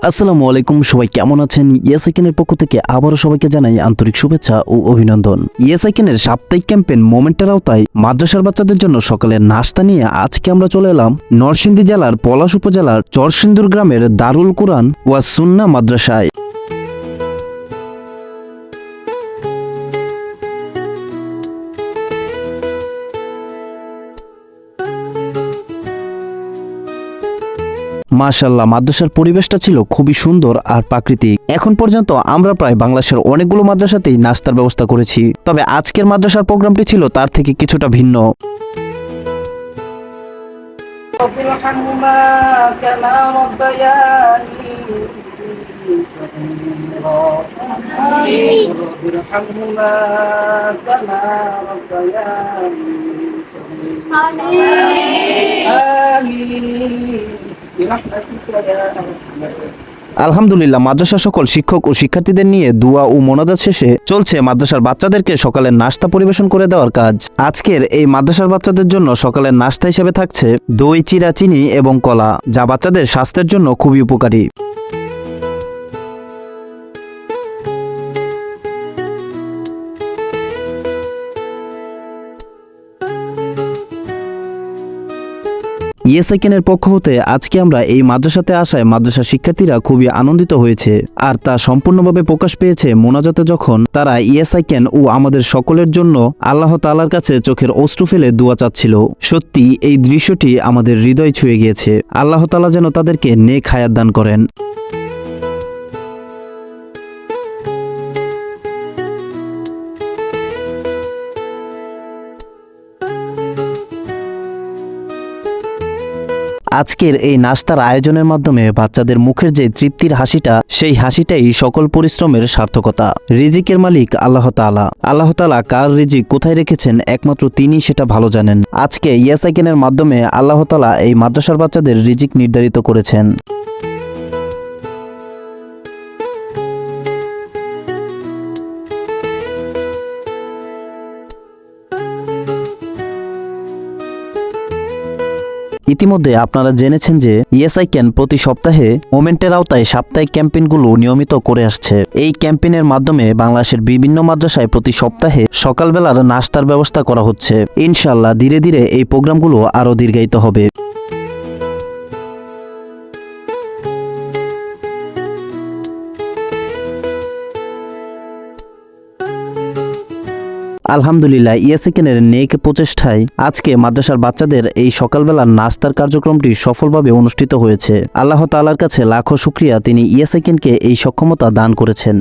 আসসালামু আলাইকুম, সবাই কেমন আছেন? ইয়েসাইকেনের পক্ষ থেকে আবারও সবাইকে জানাই আন্তরিক শুভেচ্ছা ও অভিনন্দন। ইয়েসাইকেনের সাপ্তাহিক ক্যাম্পেইন মোমেন্টের আওতায় মাদ্রাসার বাচ্চাদের জন্য সকালের নাস্তা নিয়ে আজকে আমরা চলে এলাম নরসিংদী জেলার পলাশ উপজেলার চরসিন্দুর গ্রামের দারুল কুরআন ওয়া সুন্নাহ মাদ্রাসায়। মাশাআল্লাহ, মাদ্রাসার পরিবেশটা ছিল খুবই সুন্দর আর প্রাকৃতিক। এখন পর্যন্ত আমরা প্রায় বাংলাদেশের অনেকগুলো মাদ্রাসাতেই নাস্তার ব্যবস্থা করেছি, তবে আজকের মাদ্রাসার প্রোগ্রামটি ছিল তার থেকে কিছুটা ভিন্ন। আলহামদুলিল্লাহ, মাদ্রাসা সকল শিক্ষক ও শিক্ষার্থীদের নিয়ে দোয়া ও মোনাজাত শেষে চলছে মাদ্রাসার বাচ্চাদেরকে সকালের নাস্তা পরিবেশন করে দেওয়ার কাজ। আজকের এই মাদ্রাসার বাচ্চাদের জন্য সকালের নাস্তা হিসেবে থাকছে দই, চিরা, চিনি এবং কলা, যা বাচ্চাদের স্বাস্থ্যের জন্য খুবই উপকারী। ইয়েসাইকেনের পক্ষ হতে আজকে আমরা এই মাদ্রাসাতে আসায় মাদ্রাসার শিক্ষার্থীরা খুবই আনন্দিত হয়েছে, আর তা সম্পূর্ণভাবে প্রকাশ পেয়েছে মোনাজাতে, যখন তারা ইয়েসাইকেন ও আমাদের সকলের জন্য আল্লাহ তাআলার কাছে চোখের অশ্রু ফেলে দোয়া চাচ্ছিল। সত্যি এই দৃশ্যটি আমাদের হৃদয় ছুঁয়ে গিয়েছে। আল্লাহ তাআলা যেন তাদেরকে নেক হায়াত দান করেন। আজকের এই নাস্তার আয়োজনের মাধ্যমে বাচ্চাদের মুখের যে তৃপ্তির হাসিটা, সেই হাসিটাই সকল পরিশ্রমের সার্থকতা। রিজিকের মালিক আল্লাহ তাআলা। আল্লাহ তাআলা কার রিজিক কোথায় রেখেছেন একমাত্র তিনি সেটা ভালো জানেন। আজকে ইয়েসাইকেনের মাধ্যমে আল্লাহ তাআলা এই মাদ্রাসার বাচ্চাদের রিজিক নির্ধারিত করেছেন। ইতিমধ্যে আপনারা জেনেছেন যে ইয়েসাইকেন প্রতি সপ্তাহে মোমেন্টের আওতায় সাপ্তাহিক ক্যাম্পেইনগুলো নিয়মিত করে আসছে। এই ক্যাম্পেইনের মাধ্যমে বাংলাদেশের বিভিন্ন মাদ্রাসায় প্রতি সপ্তাহে সকালবেলার নাস্তার ব্যবস্থা করা হচ্ছে। ইনশাআল্লাহ ধীরে ধীরে এই প্রোগ্রামগুলো আরও দীর্ঘায়িত হবে। আলহামদুলিল্লাহ, ইয়েসাইকেনের নেক প্রচেষ্টায় আজকে মাদ্রাসার বাচ্চাদের এই সকালবেলার নাস্তার কার্যক্রমটি সফলভাবে অনুষ্ঠিত হয়েছে। আল্লাহ তাআলার কাছে লাখো শুকরিয়া, তিনি ইয়েসাইকেনকে এই সক্ষমতা দান করেছেন।